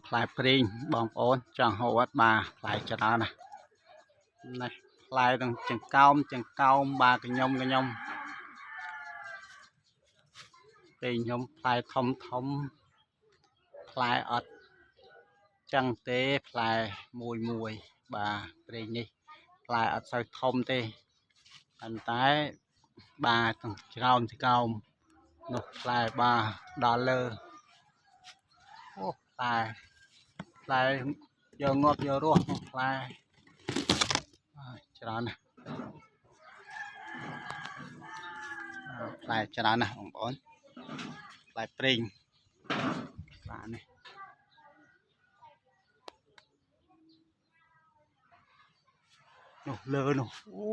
ផ្លែព្រីងបងប្អូនចង់ហូបអត់ផ្លែច្រើនណាស់ផ្លែទាំងចង្កោមកខ្ញុំព្រីងខ្ញុំផ្លែធំផ្លែអត់ចឹងទេផ្លែមួយព្រីងនេះផ្លែអត់សូវធំទេប៉ុន្តែទាំងចង្កោមនោះផ្លែដល់លើអូផ្លែយកងាប់យករស់ផ្លែច្រើនណាស់ផ្លែច្រើនណាស់បងប្អូនផ្លែព្រីងបាទនេះនោះលើនោះអូ